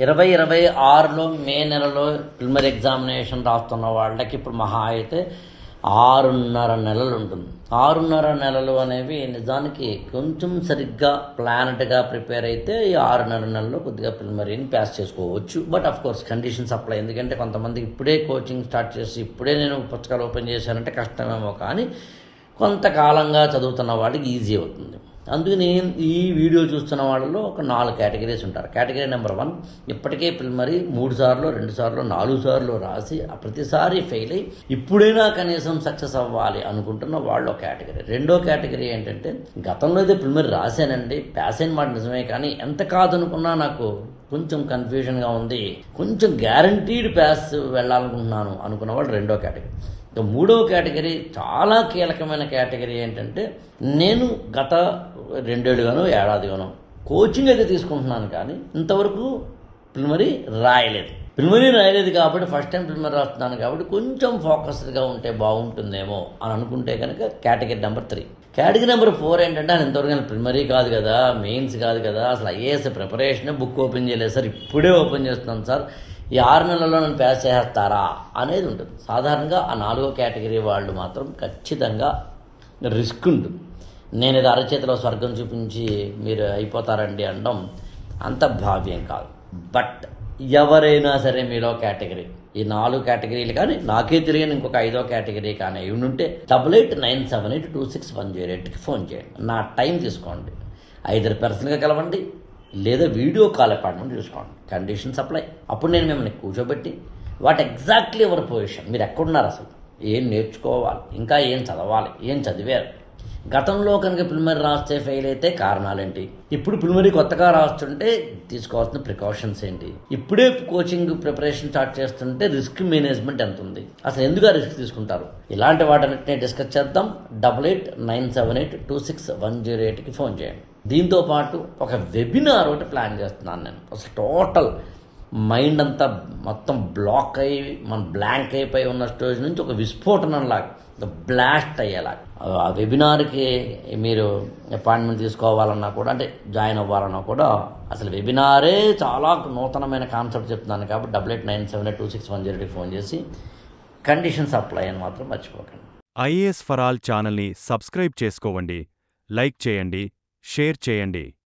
2026లో మే నెలలో preliminary examination రాస్తున్న వాళ్ళకి ఇప్పుడు మహా అయితే 6.5 నెలలు ఉంటుంది. 6.5 నెలలు అనేవి నిజానికి కొంచెం సరిగ్గా ప్లానెడ్గా ప్రిపేర్ అయితే ఈ 6.5 నెలల్లో కొద్దిగా ప్రిలిమినరీని పాస్ చేసుకోవచ్చు. But of course conditions apply. ఎందుకంటే కొంతమంది ఇప్పుడే కోచింగ్ స్టార్ట్ చేసి ఇప్పుడే నేను పుస్తకాలు ఓపెన్ చేశానంటే కష్టమేమో, కానీ కొంతకాలంగా చదువుతున్న వాళ్ళకి ఈజీ అవుతుంది. అందుకని ఈ వీడియో చూస్తున్న వాళ్ళలో ఒక 4 కేటగిరీస్ ఉంటారు. కేటగిరీ నెంబర్ 1 ఇప్పటికే ప్రిలిమినరీ 3 సార్లు 2 సార్లు 4 సార్లు రాసి ప్రతిసారి ఫెయిల్ అయ్యి ఇప్పుడైనా కనీసం సక్సెస్ అవ్వాలి అనుకుంటున్న వాళ్ళు ఒక కేటగిరీ. రెండో కేటగిరీ ఏంటంటే గతంలో అయితే ప్రిలిమినరీ రాశానండి, పాస్ అయిన మాట నిజమే, కానీ ఎంత కాదనుకున్నా నాకు కొంచెం కన్ఫ్యూజన్గా ఉంది, కొంచెం గ్యారంటీడ్ పాస్ వెళ్ళాలనుకుంటున్నాను అనుకున్న వాళ్ళు రెండో కేటగిరీ. ఇక మూడవ కేటగిరీ చాలా కీలకమైన కేటగిరీ ఏంటంటే నేను గత 2 ఏళ్ళుగానో ఏడాదిగానో కోచింగ్ అయితే తీసుకుంటున్నాను, కానీ ఇంతవరకు ప్రిలిమినరీ రాయలేదు కాబట్టి ఫస్ట్ టైం ప్రిలిమినరీ రాస్తున్నాను కాబట్టి కొంచెం ఫోకస్డ్గా ఉంటే బాగుంటుందేమో అని అనుకుంటే కనుక కేటగిరీ నెంబర్ 3. కేటగిరీ నెంబర్ 4 ఏంటంటే ఆయన ఇంతవరకు నేను ప్రిలిమినరీ కాదు కదా, మెయిన్స్ కాదు కదా, అసలు ఐఏఎస్ ప్రిపరేషనే బుక్ ఓపెన్ చేయలేదు సార్, ఇప్పుడే ఓపెన్ చేస్తున్నాను సార్, ఈ 6 నెలల్లో నన్ను పాస్ చేస్తారా అనేది ఉంటుంది. సాధారణంగా ఆ 4వ కేటగిరీ వాళ్ళు మాత్రం ఖచ్చితంగా రిస్క్ ఉంటుంది. నేను ఇది అరచేతిలో స్వర్గం చూపించి మీరు అయిపోతారండి అనడం అంత భావ్యం కాదు. బట్ ఎవరైనా సరే మీలో కేటగిరీ ఈ 4 కేటగిరీలు కానీ నాకే తెలియని ఇంకొక 5వ కేటగిరీ కానీ ఉంటే 8897826108కి ఫోన్ చేయండి. నా టైం తీసుకోండి, 5 పర్సన్గా కలవండి, లేదా వీడియో కాల్ అపాయింట్మెంట్ చూసుకోండి. Conditions apply. అప్పుడు నేను మిమ్మల్ని కూర్చోబెట్టి వాట్ ఎగ్జాక్ట్లీ ఎవర్ పొజిషన్, మీరు ఎక్కడున్నారు, అసలు ఏం నేర్చుకోవాలి, ఇంకా ఏం చదవాలి, ఏం చదివారు, గతంలో కనుక ప్రిలిమినరీ రాస్తే ఫెయిల్ అయితే కారణాలేంటి, ఇప్పుడు ప్రిలిమినరీ కొత్తగా రాస్తుంటే తీసుకోవాల్సిన ప్రికాషన్స్ ఏంటి, ఇప్పుడే కోచింగ్ ప్రిపరేషన్ స్టార్ట్ చేస్తుంటే రిస్క్ మేనేజ్మెంట్ ఎంత ఉంది, అసలు ఎందుకు ఆ రిస్క్ తీసుకుంటారు, ఇలాంటి వాటన్నిటిని డిస్కస్ చేద్దాం. 8897826108కి ఫోన్ చేయండి. దీంతో పాటు ఒక వెబినార్ ఒకటి ప్లాన్ చేస్తున్నాను నేను. అసలు టోటల్ మైండ్ అంతా మొత్తం బ్లాక్ అయ్యి మన బ్లాంక్ అయిపోయి ఉన్న స్టేజ్ నుంచి ఒక విస్ఫోటనంలాగా బ్లాస్ట్ అయ్యేలాగా ఆ వెబినార్కి మీరు అపాయింట్మెంట్ తీసుకోవాలన్నా కూడా, అంటే జాయిన్ అవ్వాలన్నా కూడా, అసలు వెబినారే చాలా నూతనమైన కాన్సెప్ట్ చెప్తున్నాను కాబట్టి 8897826108కి ఫోన్ చేసి కండిషన్స్ అప్లై అని మాత్రం మర్చిపోకండి. ఐఏఎస్ ఫర్ ఆల్ ఛానల్ని సబ్స్క్రైబ్ చేసుకోండి, లైక్ చేయండి, షేర్ చేయండి.